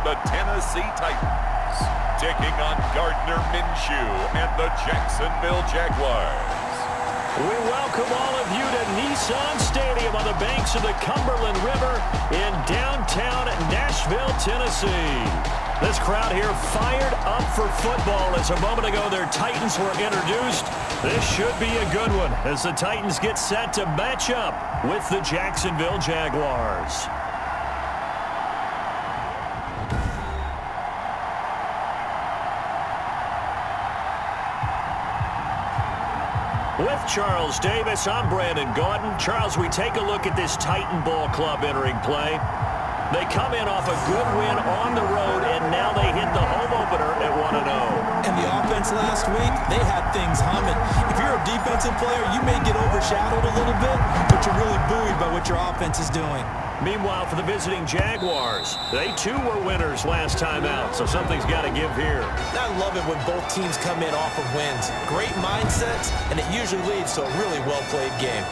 the Tennessee Titans, taking on Gardner Minshew and the Jacksonville Jaguars. We welcome all of you to Nissan Stadium on the banks of the Cumberland River in downtown Nashville, Tennessee. This crowd here fired up for football as a moment ago their Titans were introduced. This should be a good one as the Titans get set to match up with the Jacksonville Jaguars. With Charles Davis, I'm Brandon Gaudin. Charles, we take a look at this Titan Ball Club entering play. They come in off a good win on the road, and now they hit the home opener at 1-0. And the offense last week, they had things humming. If you're a defensive player, you may get overshadowed a little bit, but you're really buoyed by what your offense is doing. Meanwhile, for the visiting Jaguars, they too were winners last time out, so something's got to give here. I love it when both teams come in off of wins. Great mindsets, and it usually leads to a really well-played game.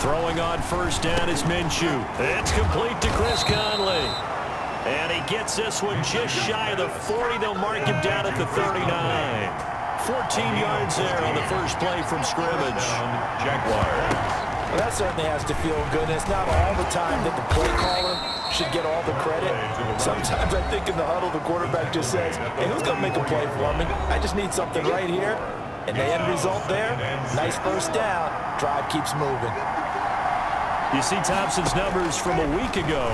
Throwing on first down is Minshew. It's complete to Chris Conley. And he gets this one just shy of the 40. They'll mark him down at the 39. 14 yards there on the first play from scrimmage. Jaguars. Well, that certainly has to feel good. And it's not all the time that the play caller should get all the credit. Sometimes I think in the huddle, the quarterback just says, hey, who's going to make a play for me? I just need something right here. And the end result there, nice first down. Drive keeps moving. You see Thompson's numbers from a week ago.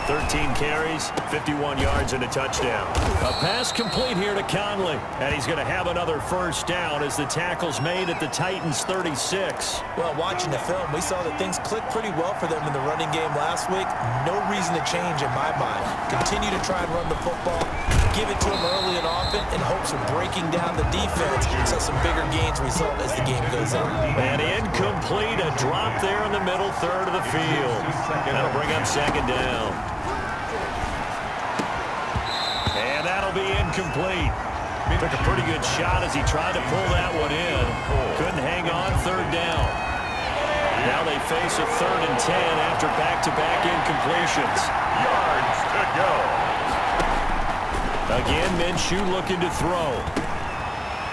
13 carries, 51 yards, and a touchdown. A pass complete here to Conley. And he's going to have another first down as the tackle's made at the Titans' 36. Well, watching the film, we saw that things clicked pretty well for them in the running game last week. No reason to change in my mind. Continue to try and run the football. Give it to them early and often in hopes of breaking down the defense so some bigger gains result as the game goes on. And incomplete, a drop there in the middle third of the field. That'll bring up second down. And that'll be incomplete. Took a pretty good shot as he tried to pull that one in. Couldn't hang on, third down. Now they face a 3rd and 10 after back-to-back incompletions. Yards to go. Again, Minshew looking to throw.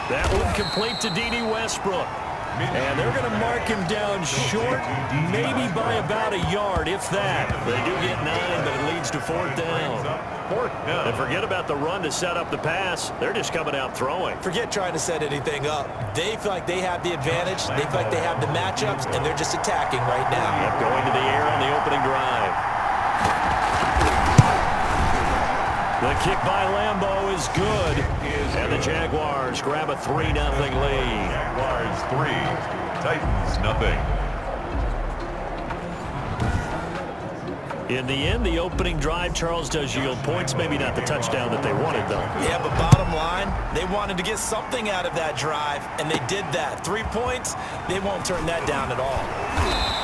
That one complete to D.D. Westbrook. And they're going to mark him down short, maybe by about a yard, if that. They do get 9, but it leads to 4th down. And forget about the run to set up the pass. They're just coming out throwing. Forget trying to set anything up. They feel like they have the advantage. They feel like they have the matchups, and they're just attacking right now. Yep, going to the air on the opening drive. The kick by Lambeau is good. And the Jaguars grab a 3-0 lead. Jaguars 3, Titans 0. In the end, the opening drive, Charles, does yield points. Maybe not the touchdown that they wanted, though. Yeah, but bottom line, they wanted to get something out of that drive, and they did that. 3 points, they won't turn that down at all.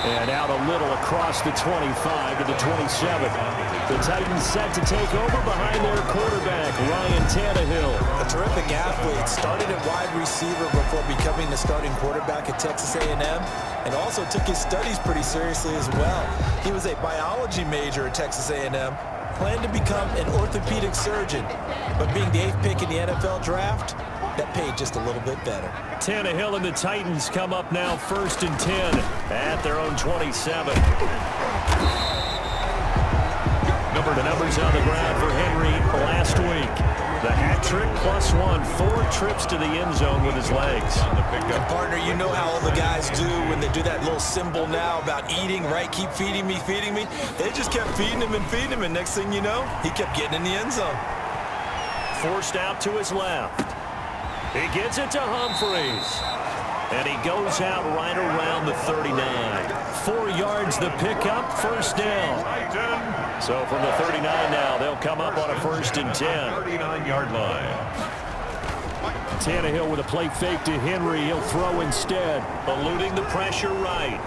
And out a little across the 25 to the 27. The Titans set to take over behind their quarterback, Ryan Tannehill. A terrific athlete. Started at wide receiver before becoming the starting quarterback at Texas A&M, and also took his studies pretty seriously as well. He was a biology major at Texas A&M, planned to become an orthopedic surgeon, but being the 8th pick in the NFL draft, that paid just a little bit better. Tannehill and the Titans come up now 1st and 10 at their own 27. The numbers on the ground for Henry last week. The hat trick +1, 4 trips to the end zone with his legs. And partner, you know how all the guys do when they do that little symbol now about eating, right? Keep feeding me, feeding me. They just kept feeding him, and next thing you know, he kept getting in the end zone. Forced out to his left. He gets it to Humphreys. And he goes out right around the 39. 4 yards the pickup, first down. So from the 39 now, they'll come up on a 1st and 10. 39-yard line. Tannehill with a play fake to Henry. He'll throw instead, eluding the pressure right.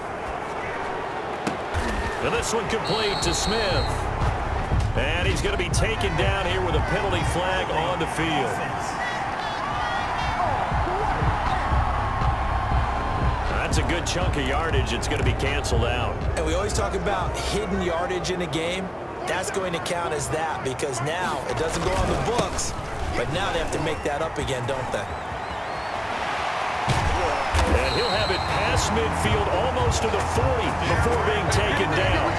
And this one complete to Smith. And he's going to be taken down here with a penalty flag on the field. That's a good chunk of yardage. It's going to be canceled out. And we always talk about hidden yardage in a game. That's going to count as that because now it doesn't go on the books, but now they have to make that up again, don't they? And he'll have it past midfield almost to the 40 before being taken down.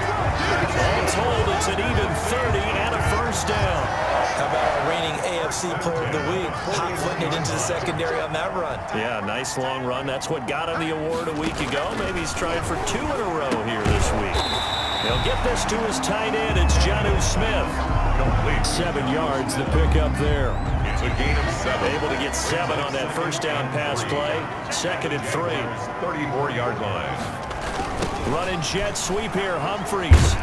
All told, it's an even 30 and a first down. How about our reigning AFC Player of the Week, hot-footing it into the secondary on that run? Yeah, nice long run. That's what got him the award a week ago. Maybe he's trying for 2 in a row here this week. He'll get this to his tight end. It's Jonnu Smith. Complete. 7 yards, the pickup there. It's a gain of 7. Able to get 7 on that first down pass play. 2nd and 3. 34-yard line. Running jet sweep here, Humphreys.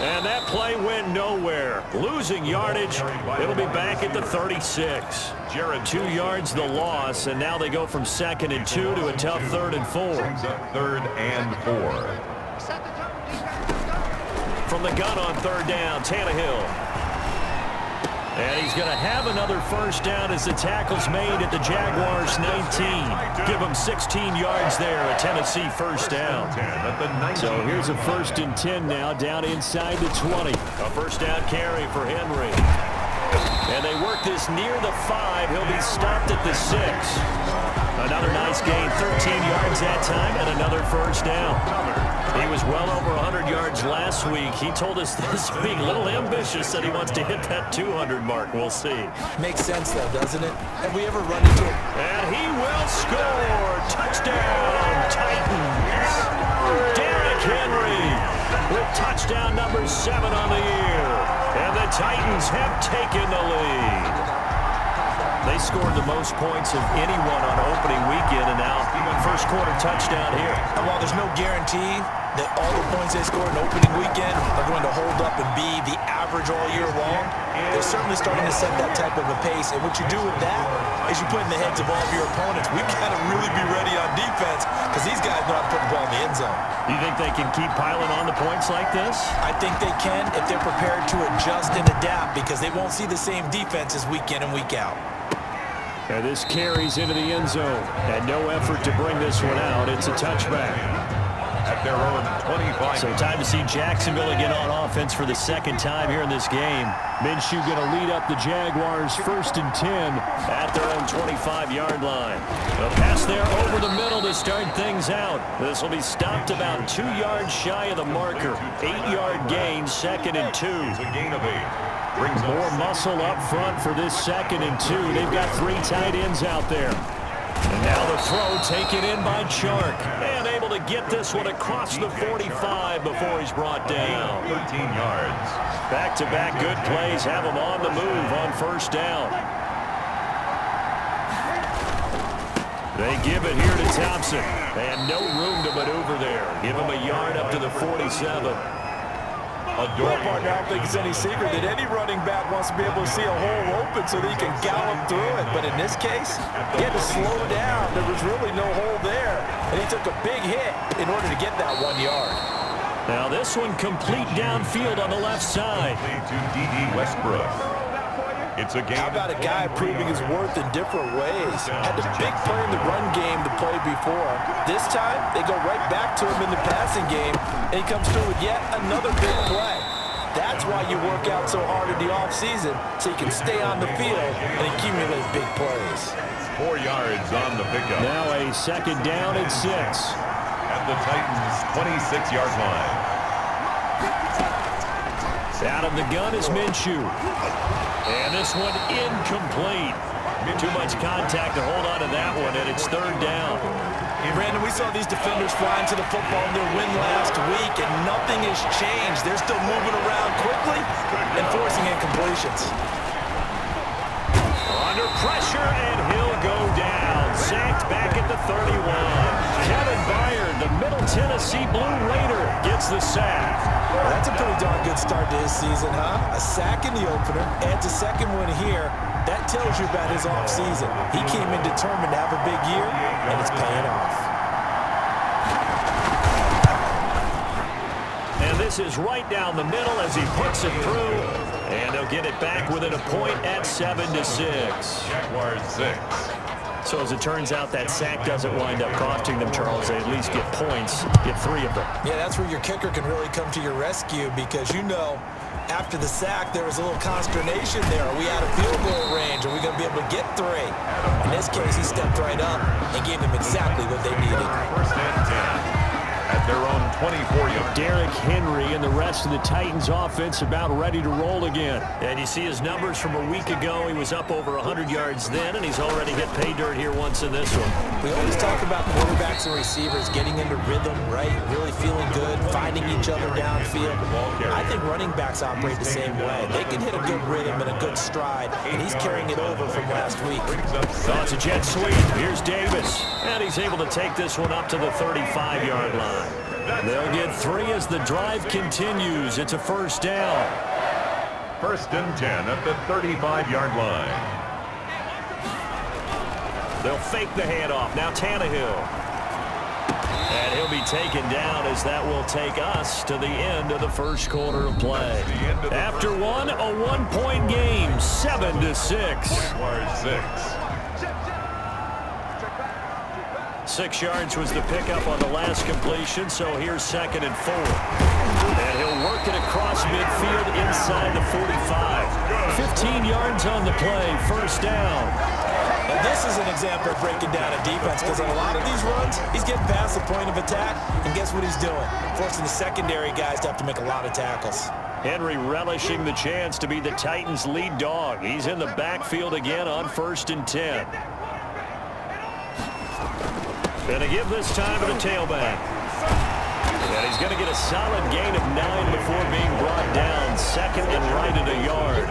And that play went nowhere. Losing yardage. It'll be back at the 36. 2 yards the loss, and now they go from 2nd and 2 to a tough 3rd and 4. 3rd and 4. From the gun on 3rd down, Tannehill. And he's going to have another first down as the tackle's made at the Jaguars 19. Give him 16 yards there, a Tennessee first down. So here's a 1st and 10 now, down inside the 20. A first down carry for Henry. And they work this near the 5. He'll be stopped at the 6. Another nice gain, 13 yards that time, and another first down. He was well over 100 yards last week. He told us this week, a little ambitious, that he wants to hit that 200 mark. We'll see. Makes sense, though, doesn't it? Have we ever run into it? And he will score. Touchdown, Titans. Derrick Henry with touchdown number 7 on the year. And the Titans have taken the lead. They scored the most points of anyone on opening weekend, and now first quarter touchdown here. And while there's no guarantee that all the points they score in opening weekend are going to hold up and be the average all year long, they're certainly starting to set that type of a pace. And what you do with that is you put in the heads of all of your opponents, we've got to really be ready on defense because these guys know how to put the ball in the end zone. You think they can keep piling on the points like this? I think they can if they're prepared to adjust and adapt because they won't see the same defenses week in and week out. And this carries into the end zone. And no effort to bring this one out. It's a touchback. At their own 25. So time to see Jacksonville again on offense for the 2nd time here in this game. Minshew going to lead up the Jaguars 1st and 10 at their own 25-yard line. A pass there over the middle to start things out. This will be stopped about 2 yards shy of the marker. 8-yard gain, 2nd and 2. It's a gain of 8. More muscle up front for this 2nd and 2. They've got 3 tight ends out there. And now the throw taken in by Chark. And able to get this one across the 45 before he's brought down. 13 yards. Back-to-back good plays have him on the move on first down. They give it here to Thompson. And no room to maneuver there. Give him a yard up to the 47. Well, partner, I don't think it's any secret that any running back wants to be able to see a hole open so that he can gallop through it. But in this case, he had to slow down. There was really no hole there. And he took a big hit in order to get that 1 yard. Now this one complete downfield on the left side. To D.D. Westbrook. It's a game. How about a guy proving his worth in different ways? Had the big play in the run game to play before. This time, they go right back to him in the passing game, and he comes through with yet another big play. That's why you work out so hard in the offseason, so you can stay on the field and accumulate big plays. 4 yards on the pickup. Now a 2nd down and 6. At the Titans' 26-yard line. Out of the gun is Minshew. And this one incomplete. Too much contact to hold on to that one, and it's 3rd down. Brandon, we saw these defenders flying to the football in their win last week, and nothing has changed. They're still moving around quickly and forcing incompletions. Under pressure, and he'll go down. Sacked back at the 31. Kevin Byard, the Middle Tennessee Blue Raider, gets the sack. Well, that's a pretty darn good start to his season, huh? A sack in the opener, adds a 2nd one here. That tells you about his offseason. He came in determined to have a big year, and it's paying off. And And this is right down the middle as he puts it through. And they'll get it back within a point at 7-6. Jaguars 6. So as it turns out, that sack doesn't wind up costing them, Charles. They at least get points, get 3 of them. Yeah, that's where your kicker can really come to your rescue because after the sack, there was a little consternation there. Are we out of field goal range? Are we going to be able to get 3? In this case, he stepped right up and gave them exactly what they needed. First and 10. At their own 24-yard. Derrick Henry and the rest of the Titans offense about ready to roll again. And you see his numbers from a week ago. He was up over 100 yards then, and he's already hit pay dirt here once in this one. We always talk about quarterbacks and receivers getting into rhythm, right? Really feeling good, finding each other downfield. I think running backs operate the same way. They can hit a good rhythm and a good stride, and he's carrying it over from last week. Oh, it's a jet sweep. Here's Davis, and he's able to take this one up to the 35-yard line. They'll get 3 as the drive continues. It's a first down. First and 10 at the 35-yard line. They'll fake the handoff. Now Tannehill. And he'll be taken down as that will take us to the end of the first quarter of play. After one, a one-point game, 7-6. Jaguars 6. 6 yards was the pickup on the last completion, so here's 2nd and 4. And he'll work it across midfield inside the 45. 15 yards on the play, first down. And this is an example of breaking down a defense because on a lot of these runs, he's getting past the point of attack, and guess what he's doing? Forcing the secondary guys to have to make a lot of tackles. Henry relishing the chance to be the Titans' lead dog. He's in the backfield again on 1st and 10. Going to give this time to the tailback. And he's going to get a solid gain of 9 before being brought down. 2nd and right at a yard.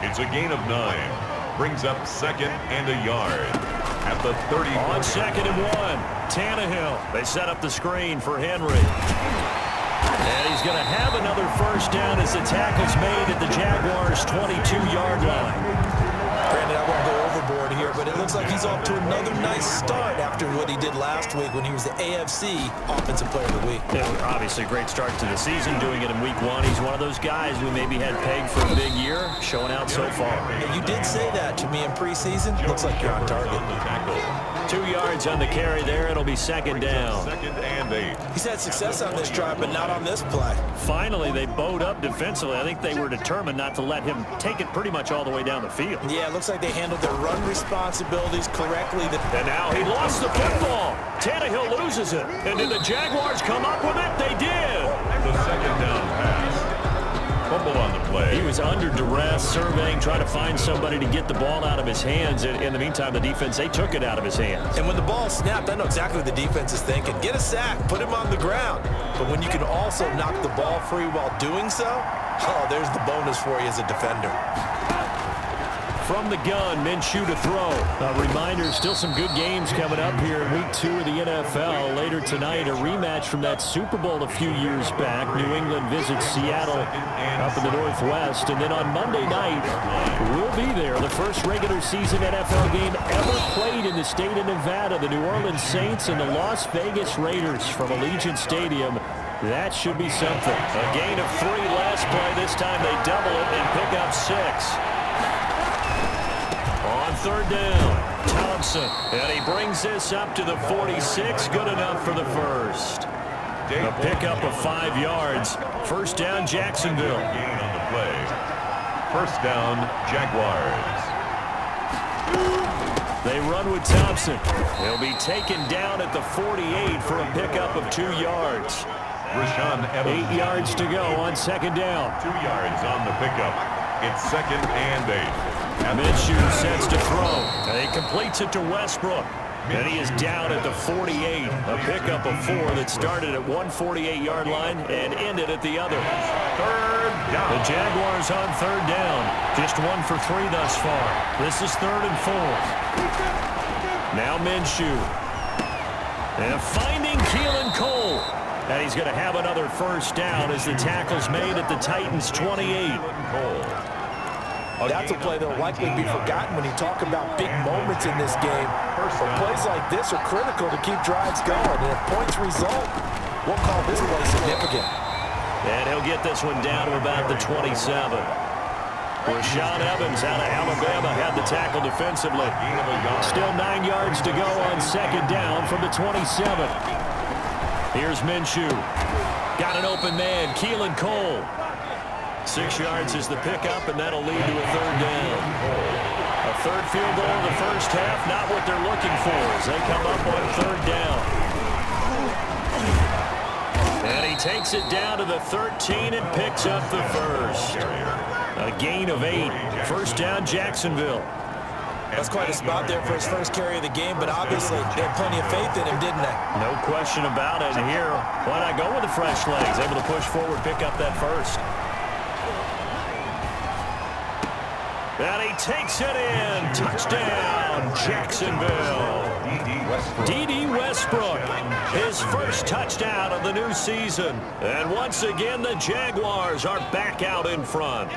It's a gain of 9. Brings up 2nd and a yard. At the 30. On 2nd and 1. Tannehill. They set up the screen for Henry. And he's going to have another first down as the tackle's made at the Jaguars' 22-yard line. Granted, I won't go overboard here, but it looks like he's off to another nice start after what he did last week when he was the AFC Offensive Player of the Week. Yeah, obviously a great start to the season, doing it in week 1. He's one of those guys we maybe had pegged for a big year, showing out so far. Yeah, you did say that to me in preseason. Looks like you're on target. 2 yards on the carry there. It'll be 2nd down. 2nd and 8. He's had success on this drive, but not on this play. Finally, they bowed up defensively. I think they were determined not to let him take it pretty much all the way down the field. Yeah, it looks like they handled their run responsibilities correctly. And now he lost the football. Tannehill loses it. And did the Jaguars come up with it? They did. The 2nd down pass. Fumble on the play. He was under duress, surveying, trying to find somebody to get the ball out of his hands. In the meantime, the defense, they took it out of his hands. And when the ball snapped, I know exactly what the defense is thinking. Get a sack, put him on the ground. But when you can also knock the ball free while doing so, oh, there's the bonus for you as a defender. From the gun, Minshew to throw. A reminder, still some good games coming up here in week 2 of the NFL. Later tonight, a rematch from that Super Bowl a few years back. New England visits Seattle up in the Northwest. And then on Monday night, we'll be there. The first regular season NFL game ever played in the state of Nevada. The New Orleans Saints and the Las Vegas Raiders from Allegiant Stadium. That should be something. A gain of 3 last play. This time they double it and pick up 6. On 3rd down, Thompson, and he brings this up to the 46, good enough for the first. A pickup of 5 yards. First down, Jacksonville. Gain on the play. First down, Jaguars. They run with Thompson. He'll be taken down at the 48 for a pickup of 2 yards. Rashawn Evans. 8 yards to go on 2nd down. 2 yards on the pickup. It's 2nd and 8. Minshew sets to throw. And he completes it to Westbrook. And he is down at the 48. A pickup of 4 that started at one 48-yard line and ended at the other. 3rd down. The Jaguars on 3rd down. Just 1 for 3 thus far. This is 3rd and 4. Now Minshew. And finding Keelan Cole. And he's going to have another first down as the tackle's made at the Titans' 28. Cole. That's a play that will likely be forgotten when you talk about big moments in this game. But plays like this are critical to keep drives going. And if points result, We'll call this play significant. And he'll get this one down to about the 27. Rashaan Evans out of Alabama had the tackle defensively. Still 9 yards to go on second down from the 27. Here's Minshew. Got an open man, Keelan Cole. 6 yards is the pickup, and that'll lead to a third down. A third field goal in the first half, not what they're looking for as they come up on third down. And he takes it down to the 13 and picks up the first. A gain of 8. First down, Jacksonville. That's quite a spot there for his first carry of the game, but obviously they had plenty of faith in him, didn't they? No question about it. And here, why not go with the fresh legs? Able to push forward, pick up that first. And he takes it in. Touchdown, Jacksonville. D.D. Westbrook, his first touchdown of the new season. And once again, the Jaguars are back out in front.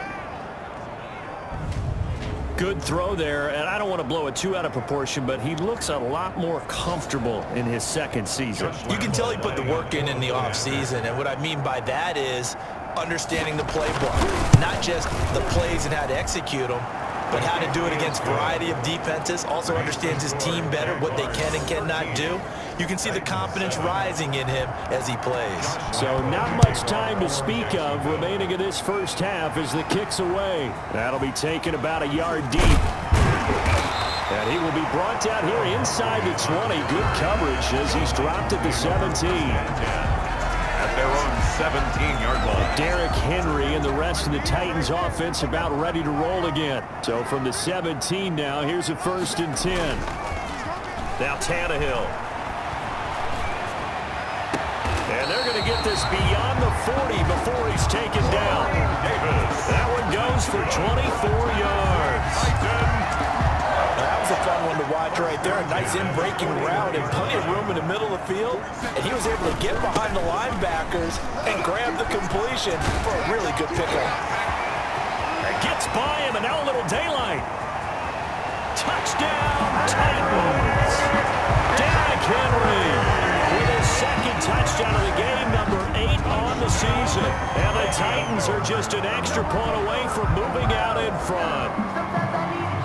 Good throw there, and I don't want to blow it too out of proportion, but he looks a lot more comfortable in his second season. You can tell he put the work in the offseason, and what I mean by that is understanding the playbook. Not just the plays and how to execute them, but how to do it against a variety of defenses. Also understands his team better, what they can and cannot do. You can see the confidence rising in him as he plays. So not much time to speak of remaining in this first half as the kick's away. That'll be taken about a yard deep. And he will be brought down here inside the 20. Good coverage as he's dropped at the 17. At their own 17-yard line. Derrick Henry and the rest of the Titans offense about ready to roll again. So from the 17 now, here's a 1st and 10. Now Tannehill. And they're going to get this beyond the 40 before he's taken down. That one goes for 24 yards. That was a fun one to watch right there. A nice in-breaking route and plenty of room in the middle of the field. And he was able to get behind the linebackers and grab the completion for a really good pickup. Gets by him, and now a little daylight. Touchdown, Titans. Derrick Henry with his second touchdown of the game, number 8 on the season. And the Titans are just an extra point away from moving out in front.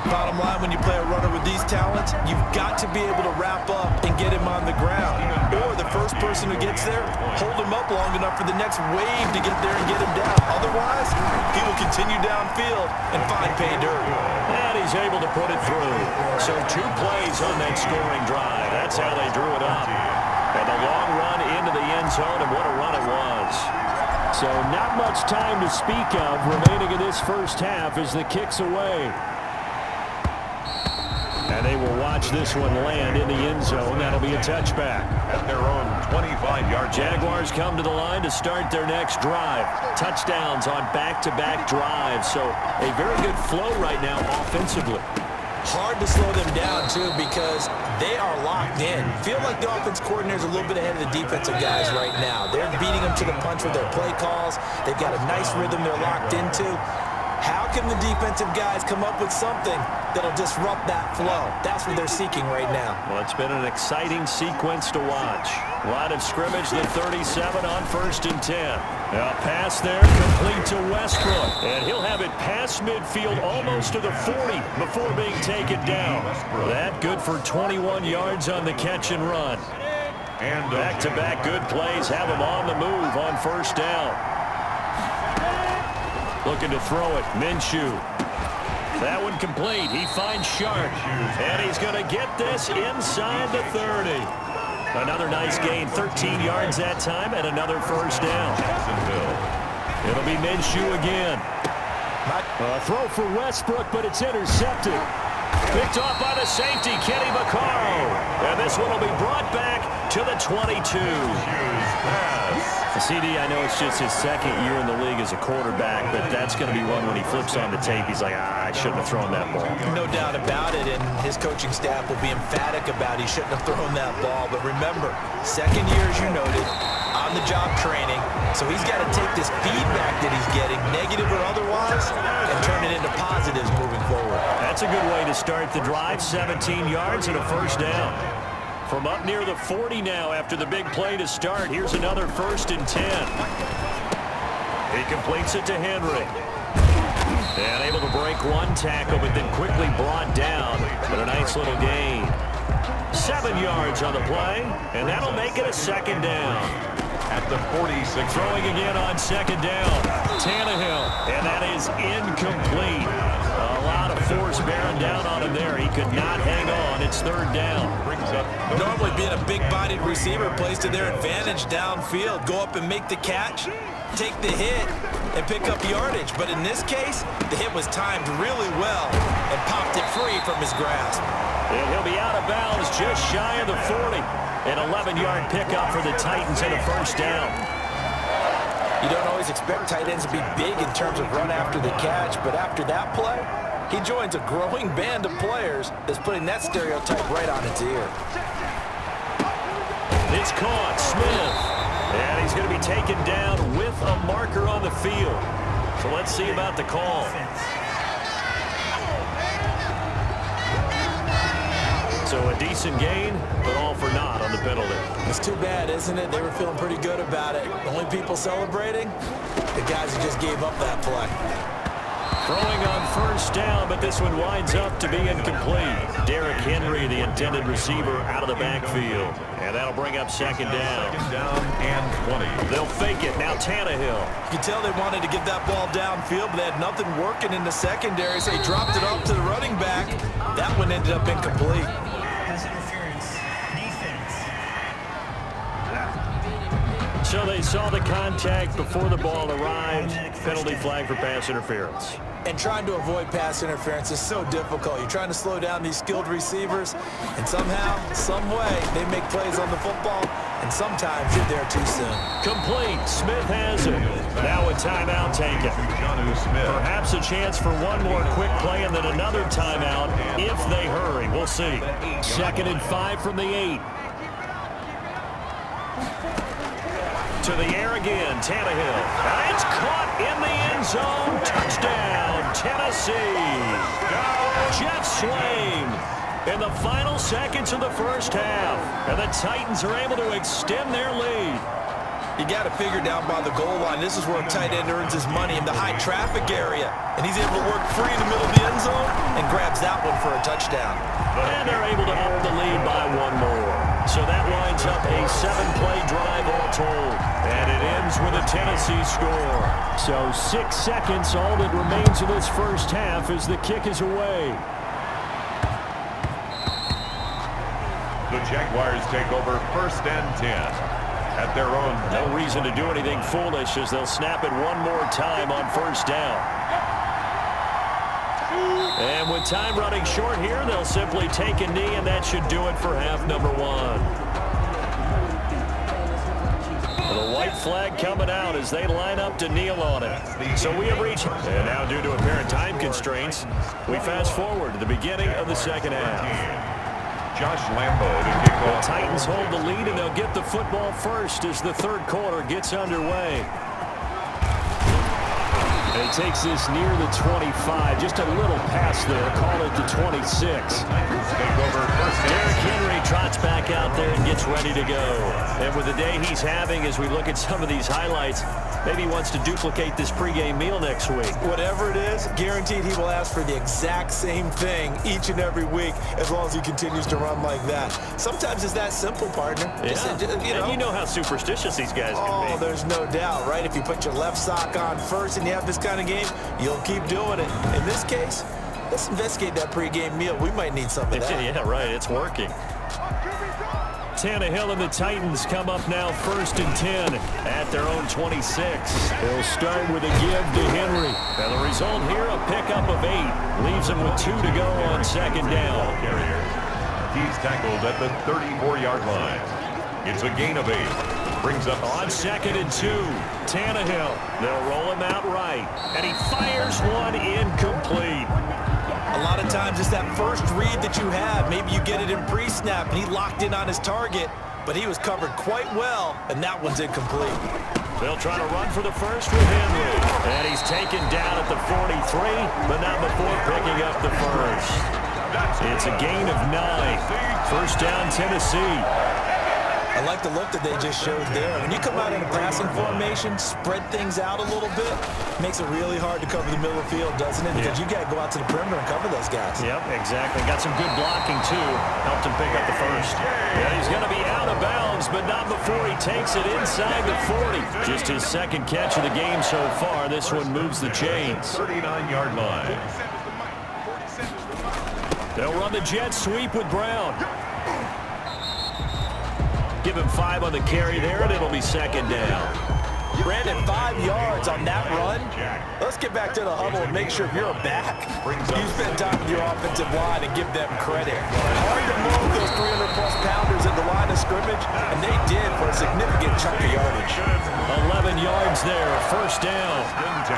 Bottom line, when you play a runner with these talents, you've got to be able to wrap up and get him on the ground. Or the first person who gets there, hold him up long enough for the next wave to get there and get him down. Otherwise, he will continue downfield and find pay dirt. And he's able to put it through. So 2 plays on that scoring drive. That's how they drew it up. And the long run into the end zone, and what a run it was. So not much time to speak of remaining in this first half as the kick's away. And they will watch this one land in the end zone. That'll be a touchback. At their own 25-yard. Jaguars come to the line to start their next drive. Touchdowns on back-to-back drives. So a very good flow right now offensively. Hard to slow them down, too, because they are locked in. Feel like the offense coordinator is a little bit ahead of the defensive guys right now. They're beating them to the punch with their play calls. They've got a nice rhythm they're locked into. How can the defensive guys come up with something that'll disrupt that flow? That's what they're seeking right now. Well, it's been an exciting sequence to watch. Line of scrimmage, the 37 on 1st and 10. A pass there, complete to Westbrook. And he'll have it past midfield almost to the 40 before being taken down. That good for 21 yards on the catch and run. And back-to-back good plays have him on the move on 1st down. Looking to throw it, Minshew. That one complete. He finds Sharp. And he's going to get this inside the 30. Another nice gain, 13 yards that time, and another 1st down. It'll be Minshew again. A throw for Westbrook, but it's intercepted. Picked off by the safety, Kenny Vaccaro. And this one will be brought back to the 22. CD, I know it's just his 2nd year in the league as a quarterback, but that's going to be one when he flips on the tape. He's like, I shouldn't have thrown that ball. No doubt about it, and his coaching staff will be emphatic about he shouldn't have thrown that ball. But remember, 2nd year, as you noted, on-the-job training, so he's got to take this feedback that he's getting, negative or otherwise, and turn it into positives moving forward. That's a good way to start the drive, 17 yards and a 1st down. From up near the 40 now after the big play to start. Here's another 1st and 10. He completes it to Henry. And able to break one tackle, but then quickly brought down. But a nice little gain. 7 yards on the play, and that'll make it a 2nd down. At the 46. Throwing again on 2nd down. Tannehill, and that is incomplete. A lot of force bearing down on him there. He could not hang on. It's 3rd down. Normally being a big-bodied receiver plays to their advantage downfield. Go up and make the catch, take the hit, and pick up yardage. But in this case, the hit was timed really well and popped it free from his grasp. And he'll be out of bounds just shy of the 40. An 11-yard pickup for the Titans and a 1st down. You don't always expect tight ends to be big in terms of run after the catch, but after that play, he joins a growing band of players that's putting that stereotype right on its ear. It's caught. Smith. And he's going to be taken down with a marker on the field. So let's see about the call. So a decent gain, but all for naught on the penalty. It's too bad, isn't it? They were feeling pretty good about it. The only people celebrating, the guys who just gave up that play. Throwing on 1st down, but this one winds up to be incomplete. Derrick Henry, the intended receiver, out of the backfield. And that'll bring up 2nd down. 2nd down and 20. They'll fake it. Now Tannehill. You can tell they wanted to get that ball downfield, but they had nothing working in the secondary, so they dropped it off to the running back. That one ended up incomplete. So they saw the contact before the ball arrived. Penalty flag for pass interference. And trying to avoid pass interference is so difficult. You're trying to slow down these skilled receivers, and somehow, some way, they make plays on the football, and sometimes you're there too soon. Complete. Smith has it. Now a timeout taken. Perhaps a chance for one more quick play and then another timeout if they hurry. We'll see. 2nd and 5 from the 8. To the air again, Tannehill. And it's caught in the end zone. Touchdown, Tennessee. Jet Swain in the final seconds of the 1st half. And the Titans are able to extend their lead. You got to figure down by the goal line. This is where a tight end earns his money in the high traffic area. And he's able to work free in the middle of the end zone and grabs that one for a touchdown. And they're able to up the lead by one more. So that winds up a 7-play drive all told. And it ends with a Tennessee score. So 6 seconds, all that remains of this 1st half as the kick is away. The Jaguars take over 1st and 10. At their own. No reason to do anything foolish as they'll snap it one more time on 1st down. And with time running short here, they'll simply take a knee, and that should do it for half number 1. The white flag coming out as they line up to kneel on it. So we have reached, and now due to apparent time constraints, we fast forward to the beginning of the 2nd half. Josh Lambo to kick off. The Titans hold the lead, and they'll get the football first as the 3rd quarter gets underway. And he takes this near the 25, just a little past there, call it the 26. Take over 1st. Derrick Henry trots back out there and gets ready to go. And with the day he's having, as we look at some of these highlights, maybe he wants to duplicate this pregame meal next week. Whatever it is, guaranteed he will ask for the exact same thing each and every week as long as he continues to run like that. Sometimes it's that simple, partner. Yeah. And you know how superstitious these guys can be. Oh, there's no doubt, right? If you put your left sock on first and you have this kind of game, you'll keep doing it. In this case, let's investigate that pregame meal. We might need some of that. Yeah, right. It's working. Tannehill and the Titans come up now 1st and 10 at their own 26. They'll start with a give to Henry. And the result here, a pickup of 8. Leaves him with 2 to go on 2nd down. He's tackled at the 34-yard line. It's a gain of 8. Brings up on 2nd and 2. Tannehill. They'll roll him out right. And he fires one incomplete. A lot of times it's that first read that you have. Maybe you get it in pre-snap and he locked in on his target, but he was covered quite well, and that one's incomplete. They'll try to run for the first with Henry. And he's taken down at the 43, but not before picking up the first. That's It's a gain of 9. First down, Tennessee. I like the look that they just showed there. When you come out in a passing formation, spread things out a little bit, makes it really hard to cover the middle of the field, doesn't it? Because you got to go out to the perimeter and cover those guys. Yep, exactly. Got some good blocking, too. Helped him pick up the first. Yeah, he's going to be out of bounds, but not before he takes it inside the 40. Just his second catch of the game so far. This one moves the chains. 39-yard line. They'll run the jet sweep with Brown. Give him 5 on the carry there, and it'll be second down. Brandon, 5 yards on that run. Let's get back to the huddle and make sure if you're a back, you spend time with your offensive line and give them credit. Hard to move those 300-plus pounders at the line of scrimmage, and they did for a significant chunk of yardage. 11 yards there, first down.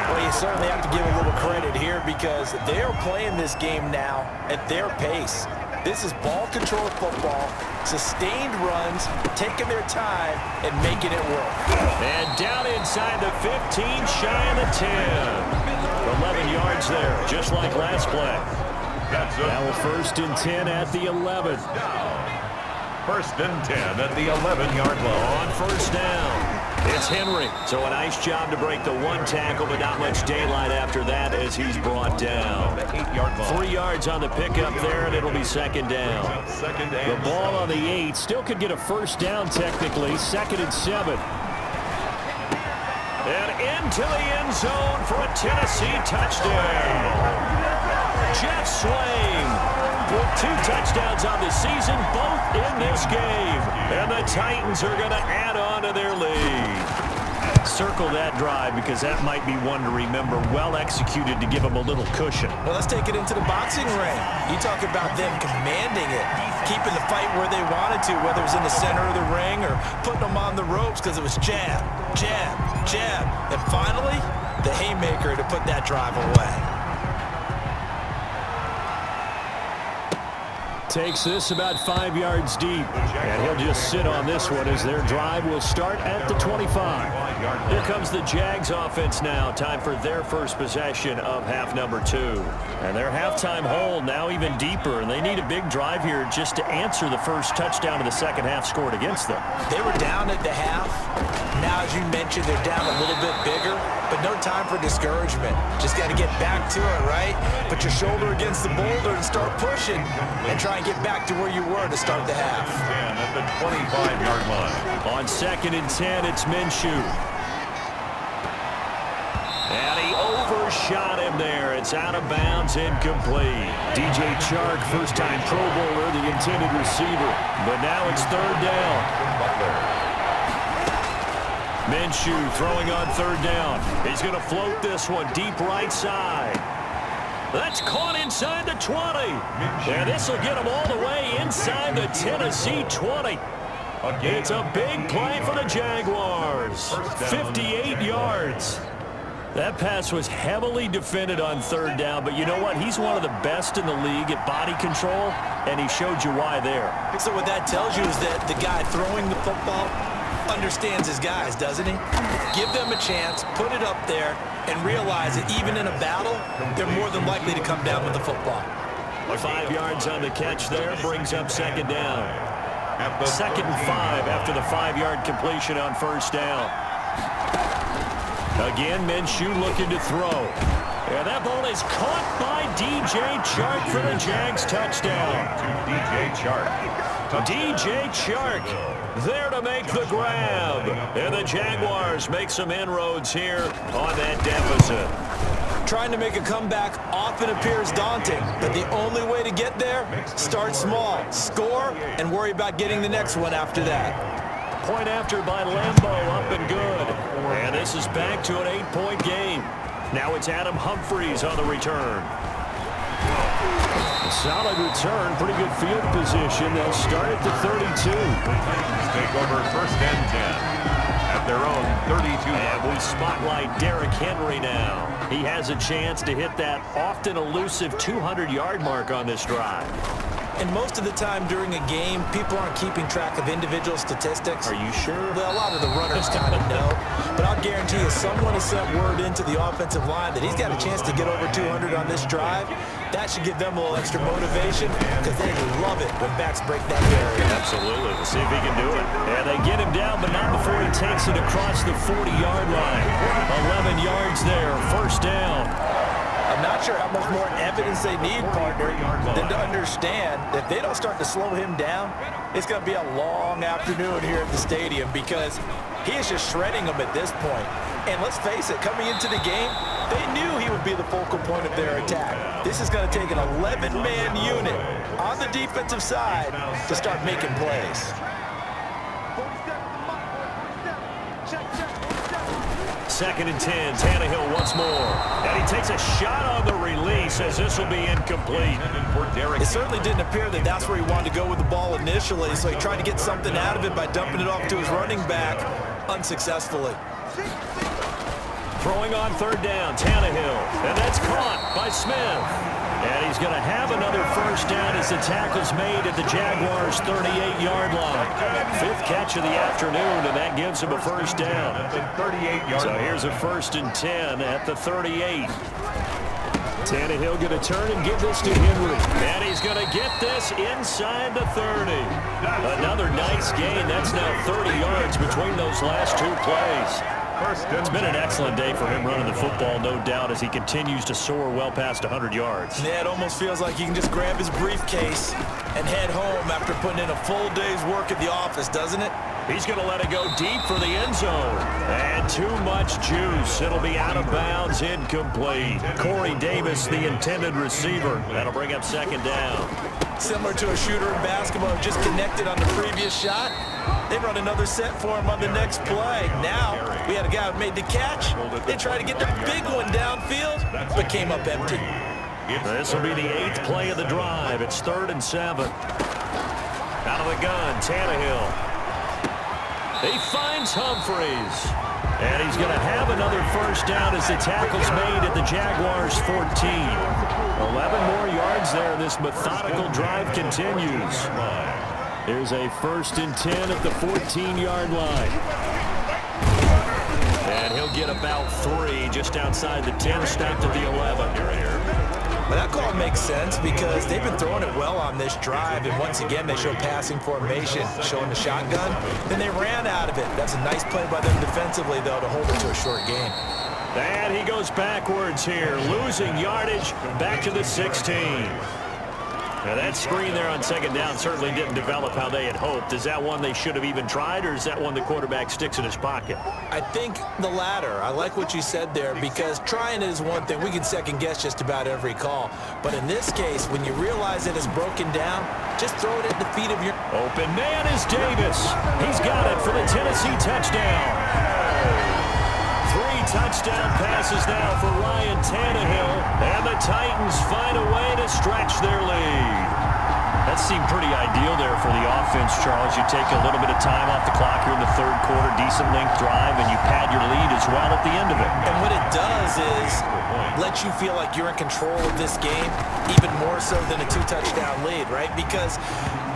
Well, you certainly have to give a little credit here because they're playing this game now at their pace. This is ball control football, sustained runs, taking their time, and making it work. And down inside the 15, shy of the 10. 11 yards there, just like last play. Now a first and 10 at the 11. First and 10 at the 11-yard line. On first down, it's Henry. So a nice job to break the one tackle, but not much daylight after that as he's brought down. 3 yards on the pickup there, and it'll be second down. The ball on the 8 still could get a first down technically. Second and 7. And into the end zone for a Tennessee touchdown. Jet swing. With 2 touchdowns on the season, both in this game. And the Titans are going to add on to their lead. Circle that drive because that might be one to remember. Well executed to give them a little cushion. Well, let's take it into the boxing ring. You talk about them commanding it, keeping the fight where they wanted to, whether it was in the center of the ring or putting them on the ropes because it was jab, jab, jab. And finally, the haymaker to put that drive away. Takes this about 5 yards deep. And he'll just sit on this one as their drive will start at the 25. Here comes the Jags offense now. Time for their first possession of half number 2. And their halftime hole now even deeper. And they need a big drive here just to answer the first touchdown of the second half scored against them. They were down at the half. Now, as you mentioned, they're down a little bit bigger. But no time for discouragement. Just got to get back to it, right? Put your shoulder against the boulder and start pushing. And try and get back to where you were to start the half. 10 at the 25-yard line. On second and 10, it's Minshew. And he overshot him there. It's out of bounds, incomplete. DJ Chark, first-time Pro Bowler, the intended receiver. But now it's third down. Minshew throwing on third down. He's going to float this one deep right side. That's caught inside the 20. And this will get him all the way inside the Tennessee 20. It's a big play for the Jaguars. 58 yards. That pass was heavily defended on third down, but you know what? He's one of the best in the league at body control, and he showed you why there. So what that tells you is that the guy throwing the football understands his guys, doesn't he? Give them a chance, put it up there, and realize that even in a battle, they're more than likely to come down with the football. 5 yards on the catch there brings up second down. Second and 5 after the 5-yard completion on first down. Again, Minshew looking to throw. And that ball is caught by DJ Chark for the Jags touchdown. DJ Chark. DJ Chark there to make the grab. And the Jaguars make some inroads here on that deficit. Trying to make a comeback often appears daunting, but the only way to get there, start small, score, and worry about getting the next one after that. Point after by Lambo, up and good. And this is back to an 8-point game. Now it's Adam Humphries on the return. A solid return, pretty good field position. They'll start at the 32. Take over first and 10 at their own 32. And we spotlight Derrick Henry now. He has a chance to hit that often elusive 200-yard mark on this drive. And most of the time during a game, people aren't keeping track of individual statistics. Are you sure? Well, a lot of the runners kind of know. But I'll guarantee you someone has sent word into the offensive line that he's got a chance to get over 200 on this drive. That should give them a little extra motivation because they love it when backs break that barrier. Absolutely. We'll see if he can do it. And they get him down, but not before he takes it across the 40-yard line. 11 yards there, first down. I'm not sure how much more evidence they need, partner, than to understand that if they don't start to slow him down, it's going to be a long afternoon here at the stadium because he is just shredding them at this point. And let's face it, coming into the game, they knew he would be the focal point of their attack. This is going to take an 11-man unit on the defensive side to start making plays. Second and 10, Tannehill once more. And he takes a shot on the release as this will be incomplete. It certainly didn't appear that that's where he wanted to go with the ball initially, so he tried to get something out of it by dumping it off to his running back unsuccessfully. Throwing on third down, Tannehill. And that's caught by Smith. And he's going to have another first down as the tackle's made at the Jaguars' 38-yard line. Fifth catch of the afternoon, and that gives him a first down. So here's a first and 10 at the 38. Tannehill going to turn and give this to Henry. And he's going to get this inside the 30. Another nice gain. That's now 30 yards between those last two plays. It's been an excellent day for him running the football, no doubt, as he continues to soar well past 100 yards. Yeah, it almost feels like he can just grab his briefcase and head home after putting in a full day's work at the office, doesn't it? He's going to let it go deep for the end zone. And too much juice. It'll be out of bounds, incomplete. Corey Davis, the intended receiver. That'll bring up second down. Similar to a shooter in basketball, just connected on the previous shot. They run another set for him on the next play. Now, we had a guy who made the catch. They tried to get the big one downfield, but came up empty. This will be the 8th play of the drive. It's 3rd and 7. Out of the gun, Tannehill. He finds Humphreys. And he's going to have another first down as the tackle's made at the Jaguars' 14. 11 more yards there. This methodical drive continues. Here's a first and 10 at the 14-yard line. And he'll get about 3 just outside the 10, stopped at the 11. But that call makes sense because they've been throwing it well on this drive, and once again they show passing formation, showing the shotgun. Then they ran out of it. That's a nice play by them defensively, though, to hold it to a short game. And he goes backwards here, losing yardage back to the 16. Now that screen there on second down certainly didn't develop how they had hoped. Is that one they should have even tried, or is that one the quarterback sticks in his pocket? I think the latter. I like what you said there because trying it is one thing. We can second guess just about every call. But in this case, when you realize it is broken down, just throw it at the feet of your... Open man is Davis. He's got it for the Tennessee touchdown. 3 touchdown passes now for Ryan Tannehill, and the Titans find a way to stretch their lead. That seemed pretty ideal there for the offense, Charles. You take a little bit of time off the clock here in the 3rd quarter, decent length drive, and you pad your lead as well at the end of it. And what it does is let you feel like you're in control of this game, even more so than a 2-touchdown lead, right? Because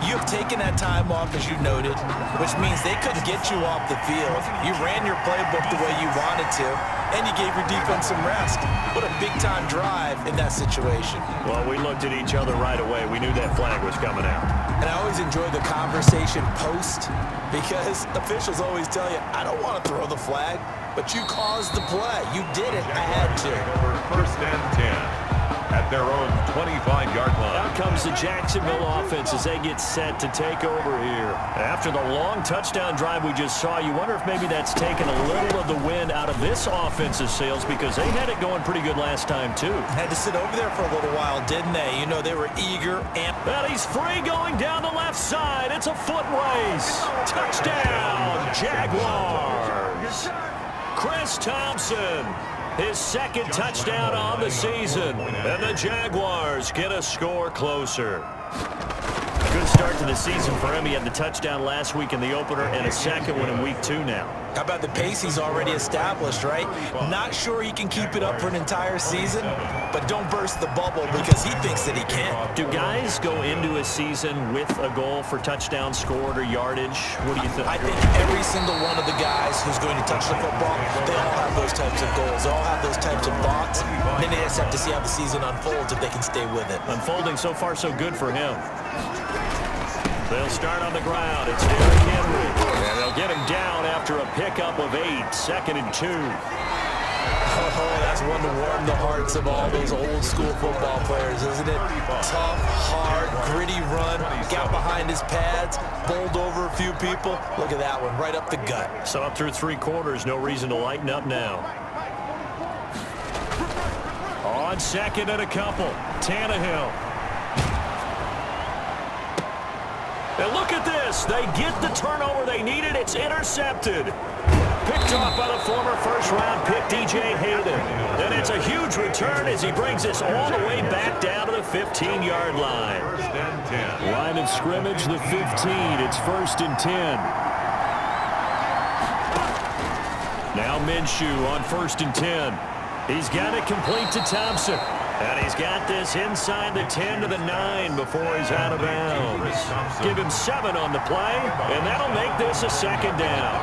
you've taken that time off, as you noted, which means they couldn't get you off the field. You ran your playbook the way you wanted to, and you gave your defense some rest. What a big-time drive in that situation. Well, we looked at each other right away. We knew that flag was coming out. And I always enjoy the conversation post because officials always tell you, I don't want to throw the flag, but you caused the play. You did it. I had to. First and 10. At their own 25-yard line. Out comes the Jacksonville offense as they get set to take over here. After the long touchdown drive we just saw, you wonder if maybe that's taken a little of the wind out of this offense's sails because they had it going pretty good last time, too. Had to sit over there for a little while, didn't they? You know, they were eager. And well, he's free going down the left side. It's a foot race. Touchdown, Jaguars. Chris Thompson. His 2nd touchdown on the season. And the Jaguars get a score closer. Good start to the season for him. He had the touchdown last week in the opener and a second one in week 2 now. How about the pace he's already established, right? Not sure he can keep it up for an entire season, but don't burst the bubble because he thinks that he can. Do guys go into a season with a goal for touchdown scored or yardage? What do you think? I think every single one of the guys who's going to touch the football, they all have those types of goals. They all have those types of thoughts. Then they just have to see how the season unfolds if they can stay with it. Unfolding so far so good for him. They'll start on the ground. It's Derrick Henry. And they'll get him down after a pickup of 8. 2nd and 2. Oh, that's one to warm the hearts of all those old school football players, isn't it? Tough, hard, gritty run. Got behind his pads, bowled over a few people. Look at that one, right up the gut. So up through 3 quarters, no reason to lighten up now. On 2nd and a couple, Tannehill. And look at this. They get the turnover they needed. It's intercepted. Picked off by the former first-round pick, DJ Hayden. And it's a huge return as he brings us all the way back down to the 15-yard line. Line of scrimmage, the 15. It's 1st and 10. Now Minshew on 1st and 10. He's got it complete to Thompson. And he's got this inside the 10 to the 9 before he's out of bounds. Give him 7 on the play, and that'll make this a 2nd down.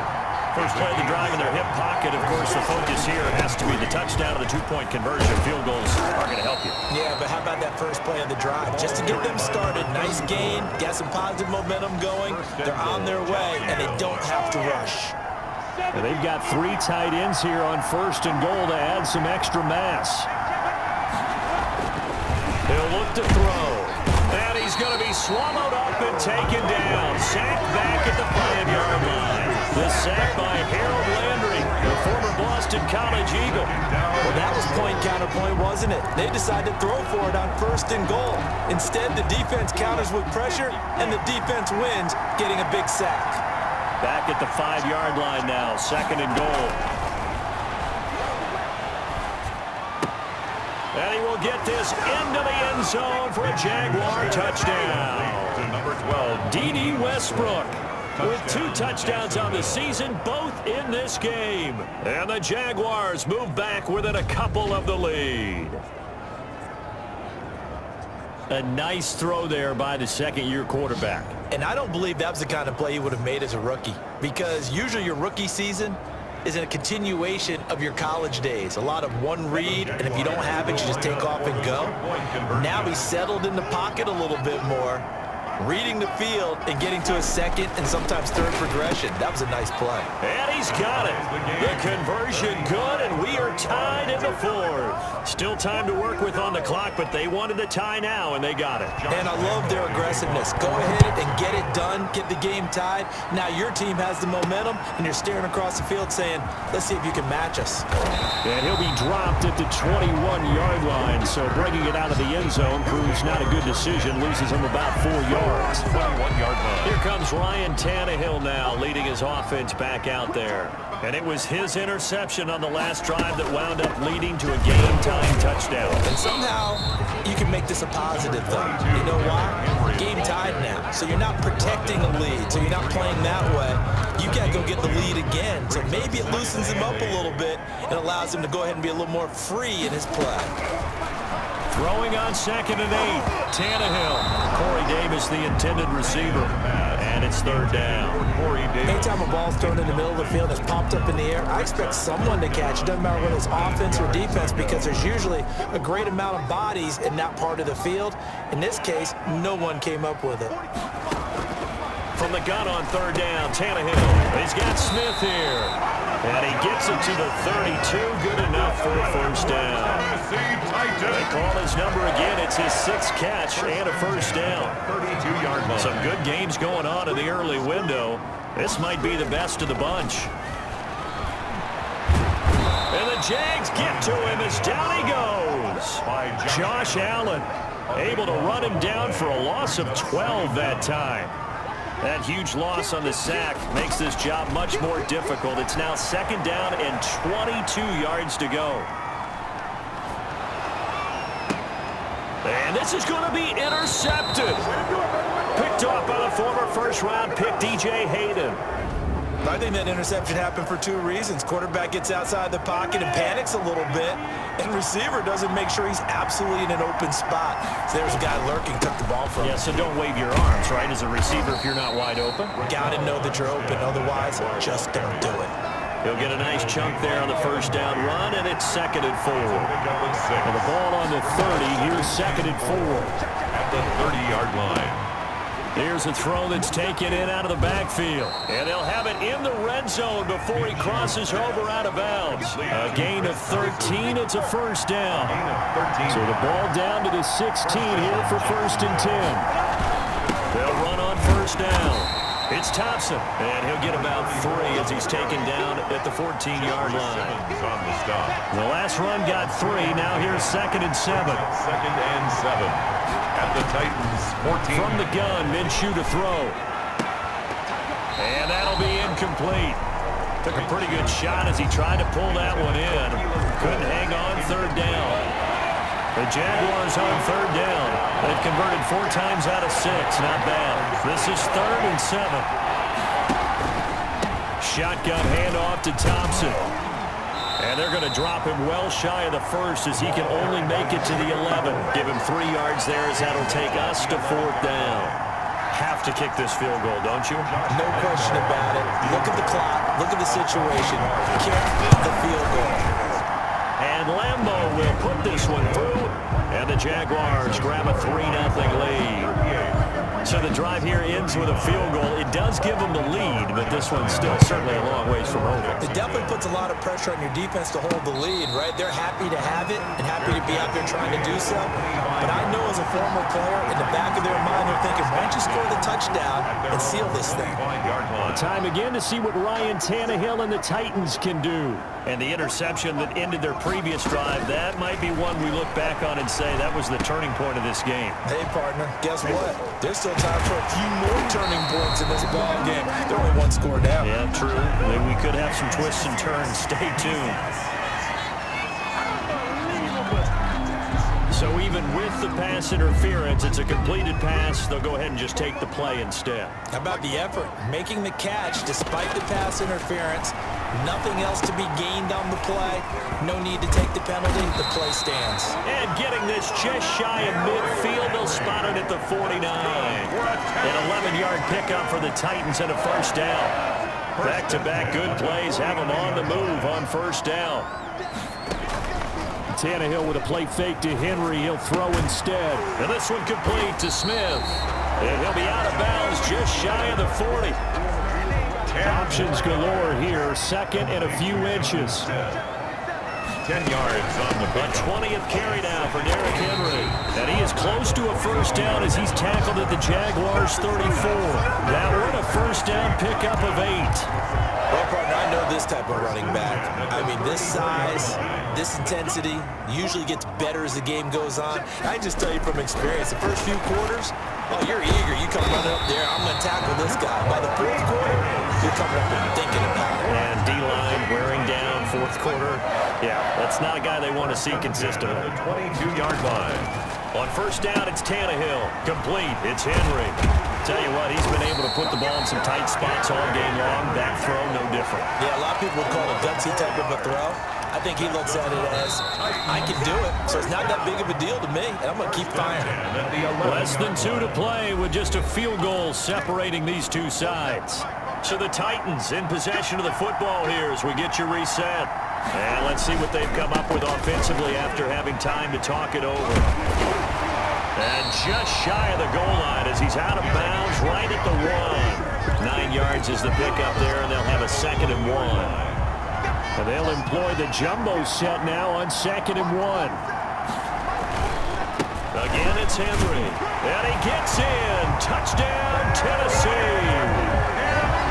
First play of the drive in their hip pocket. Of course, the focus here has to be the touchdown of the 2-point conversion. Field goals are going to help you. Yeah, but how about that first play of the drive? Just to get them started, nice gain, got some positive momentum going. They're on their way, and they don't have to rush. And they've got 3 tight ends here on 1st and goal to add some extra mass. He'll look to throw. And he's going to be swallowed up and taken down. Sacked back at the 5-yard line. The sack by Harold Landry, the former Boston College Eagle. Well, that was point counterpoint, wasn't it? They decided to throw for it on 1st and goal. Instead, the defense counters with pressure, and the defense wins, getting a big sack. Back at the 5-yard line now, 2nd and goal. And he will get this into the end zone for a Jaguar touchdown. To number 12, D.D. Westbrook with 2 touchdowns on the season, both in this game. And the Jaguars move back within a couple of the lead. A nice throw there by the 2nd-year quarterback. And I don't believe that was the kind of play he would have made as a rookie, because usually your rookie season is a continuation of your college days. A lot of one read, and if you don't have it, you just take off and go. Now he's settled in the pocket a little bit more, reading the field and getting to a 2nd and sometimes 3rd progression. That was a nice play. And he's got it. The conversion good, and we are tied in the 4th. Still time to work with on the clock, but they wanted the tie now, and they got it. And I love their aggressiveness. Go ahead and get it done, get the game tied. Now your team has the momentum, and you're staring across the field saying, let's see if you can match us. And he'll be dropped at the 21-yard line, so bringing it out of the end zone proves not a good decision. Loses him about 4 yards. 21-yard line. Here comes Ryan Tannehill now, leading his offense back out there. And it was his interception on the last drive that wound up leading to a game-time touchdown. And somehow you can make this a positive, though. You know why? Game tied now, so you're not protecting a lead, so you're not playing that way. You got to go get the lead again, so maybe it loosens him up a little bit and allows him to go ahead and be a little more free in his play. Throwing on 2nd and 8, Tannehill. Corey Davis, the intended receiver. And it's 3rd down. Anytime a ball's thrown in the middle of the field, it's popped up in the air, I expect someone to catch. It doesn't matter whether it's offense or defense, because there's usually a great amount of bodies in that part of the field. In this case, no one came up with it. From the gun on 3rd down, Tannehill. He's got Smith here. And he gets it to the 32. Good enough for a 1st down. They call his number again. It's his 6th catch and a 1st down. 32-yard line. Some good games going on in the early window. This might be the best of the bunch. And the Jags get to him as down he goes. Josh Allen able to run him down for a loss of 12 that time. That huge loss on the sack makes this job much more difficult. It's now 2nd down and 22 yards to go. And this is going to be intercepted. Picked off by the former first-round pick, DJ Hayden. I think that interception happened for two reasons. Quarterback gets outside the pocket and panics a little bit, and receiver doesn't make sure he's absolutely in an open spot. So there's a guy lurking, took the ball from him. Yeah, so don't wave your arms, right, as a receiver if you're not wide open. Got to know that you're open. Otherwise, just don't do it. He'll get a nice chunk there on the first down run, and it's 2nd and 4. And the ball on the 30. Here's 2nd and 4. At the 30-yard line. Here's a throw that's taken in out of the backfield. And they'll have it in the red zone before he crosses over out of bounds. A gain of 13. It's a first down. So the ball down to the 16 here for 1st and 10. They'll run on first down. It's Thompson, and he'll get about 3 as he's taken down at the 14-yard line. The last run got 3. Now here's 2nd and 7. 2nd and 7 at the Titans 14. From the gun, Minshew to throw. And that'll be incomplete. Took a pretty good shot as he tried to pull that one in. Couldn't hang on 3rd down. The Jaguars on 3rd down. They've converted 4 times out of 6. Not bad. This is 3rd and 7. Shotgun handoff to Thompson. And they're going to drop him well shy of the 1st as he can only make it to the 11. Give him 3 yards there as that'll take us to 4th down. Have to kick this field goal, don't you? No question about it. Look at the clock. Look at the situation. Kick the field goal. And Lambo will put this one through, and the Jaguars grab a 3-0 lead. So the drive here ends with a field goal. It does give them the lead, but this one's still certainly a long ways from over. It definitely puts a lot of pressure on your defense to hold the lead, right? They're happy to have it and happy to be out there trying to do so. But I know as a former player, in the back of their mind, they're thinking, why don't you score the touchdown and seal this thing? Time again to see what Ryan Tannehill and the Titans can do. And the interception that ended their previous drive, that might be one we look back on and say that was the turning point of this game. Hey, partner, guess what? There's still time for a few more turning points in this ball game. They're only 1 score down. Yeah, true. We could have some twists and turns. Stay tuned. So even with the pass interference, it's a completed pass. They'll go ahead and just take the play instead. How about the effort? Making the catch despite the pass interference. Nothing else to be gained on the play. No need to take the penalty. The play stands. And getting this just shy of midfield. They'll spot it at the 49. An 11-yard pickup for the Titans and a first down. Back-to-back good plays have them on the move on first down. Tannehill with a play fake to Henry. He'll throw instead. And this one complete to Smith. And he'll be out of bounds just shy of the 40. Options galore here. 2nd and a few inches. 10 yards on the A 20th carry now for Derrick Henry. And he is close to a first down as he's tackled at the Jaguars 34. That one a first down pickup of 8. Well, partner, I know this type of running back. I mean, this size, this intensity usually gets better as the game goes on. I just tell you from experience, the first few quarters, oh, you're eager. You come running up there, I'm going to tackle this guy. By the 4th quarter, you're coming up and thinking about it. And D-line wearing down 4th quarter. Yeah, that's not a guy they want to see consistently. 22-yard line. On first down, it's Tannehill. Complete. It's Henry. Tell you what, he's been able to put the ball in some tight spots all game long. That throw, no different. Yeah, a lot of people would call it a gutsy type of a throw. I think he looks at it as, I can do it, so it's not that big of a deal to me, and I'm going to keep firing. Less than 2 to play with just a field goal separating these two sides. So the Titans in possession of the football here as we get you reset. And let's see what they've come up with offensively after having time to talk it over. And just shy of the goal line as he's out of bounds right at the 1. 9 yards is the pickup there, and they'll have a 2nd and 1. And they'll employ the jumbo set now on 2nd and 1. Again, it's Henry. And he gets in. Touchdown, Tennessee.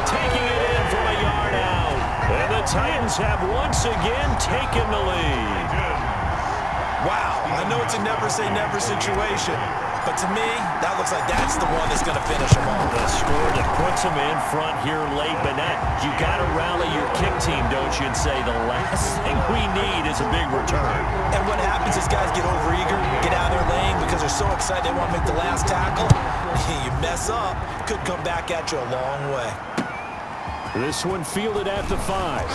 Taking it in from a yard out. And the Titans have once again taken the lead. Wow, I know it's a never-say-never situation, but to me, that looks like that's the one that's going to finish them off. The score that puts them in front here late, but you got to rally your kick team, don't you, and say the last thing we need is a big return. And what happens is guys get overeager, get out of their lane because they're so excited they want to make the last tackle. You mess up, could come back at you a long way. This one fielded at the 5.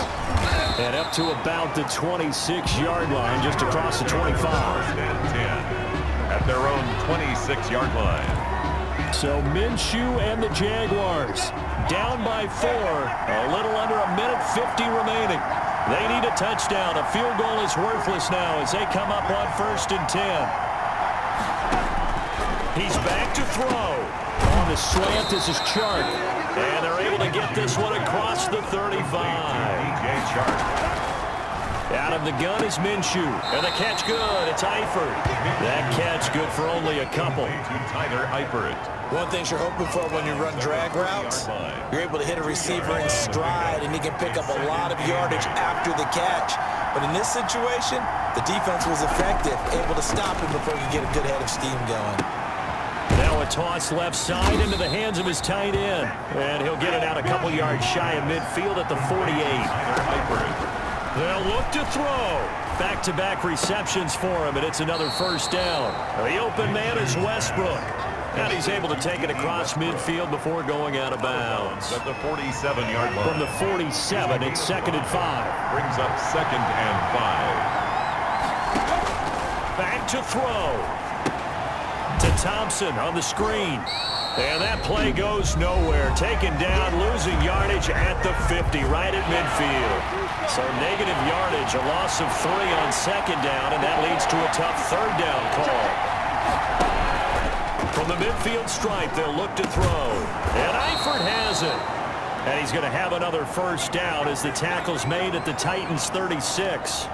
And up to about the 26-yard line, just across the 25. And 10 at their own 26-yard line. So Minshew and the Jaguars down by 4. A little under a minute 50 remaining. They need a touchdown. A field goal is worthless now as they come up on 1st and 10. He's back to throw. On the slant, this is Chark. And they're able to get this one across the 35. Out of the gun is Minshew. And the catch good. It's Eifert. That catch good for only a couple. Tyler Eifert. One thing you're hoping for when you run drag routes, you're able to hit a receiver in stride, and he can pick up a lot of yardage after the catch. But in this situation, the defense was effective, able to stop him before he could get a good head of steam going. Now a toss left side into the hands of his tight end. And he'll get it out a couple yards shy of midfield at the 48. They'll look to throw. Back-to-back receptions for him, and it's another first down. The open man is Westbrook. And he's able to take it across midfield before going out of bounds. At the 47-yard line. From the 47, it's 2nd and 5. Brings up 2nd and 5. Back to throw. To Thompson on the screen. And that play goes nowhere. Taken down, losing yardage at the 50, right at midfield. So negative yardage, a loss of 3 on 2nd down, and that leads to a tough 3rd down call. From the midfield stripe, they'll look to throw. And Eifert has it. And he's going to have another first down as the tackle's made at the Titans' 36.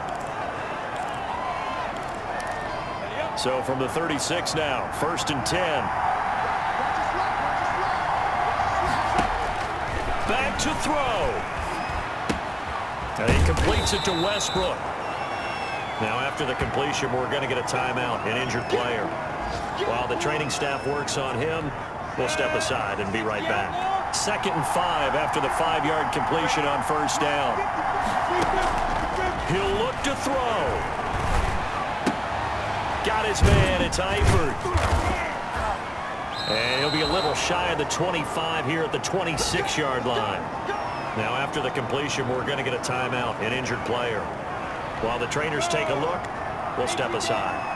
So from the 36 now, 1st and 10. Back to throw. And he completes it to Westbrook. Now after the completion, we're going to get a timeout, an injured player. While the training staff works on him, we'll step aside and be right back. 2nd and 5 after the 5-yard completion on 1st down. He'll look to throw. Got his man, it's Eifert. And he'll be a little shy of the 25 here at the 26-yard line. Now after the completion, we're going to get a timeout, an injured player. While the trainers take a look, we'll step aside.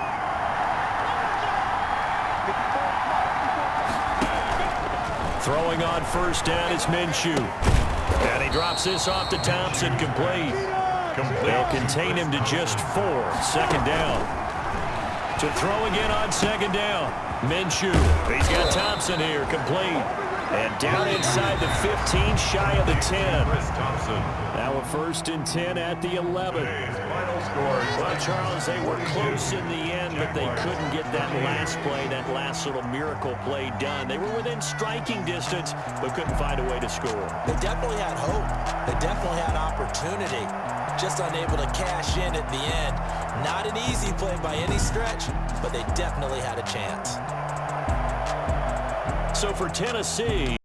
Throwing on 1st down is Minshew. And he drops this off to Thompson, complete. They'll contain him to just 4, 2nd down. To throw again on 2nd down. Minshew. He's got Thompson here, complete. And down inside the 15, shy of the 10. Now a 1st and 10 at the 11. Well, Charles, they were close in the end, but they couldn't get that last play, that last little miracle play done. They were within striking distance, but couldn't find a way to score. They definitely had hope. They definitely had opportunity. Just unable to cash in at the end. Not an easy play by any stretch, but they definitely had a chance. So for Tennessee,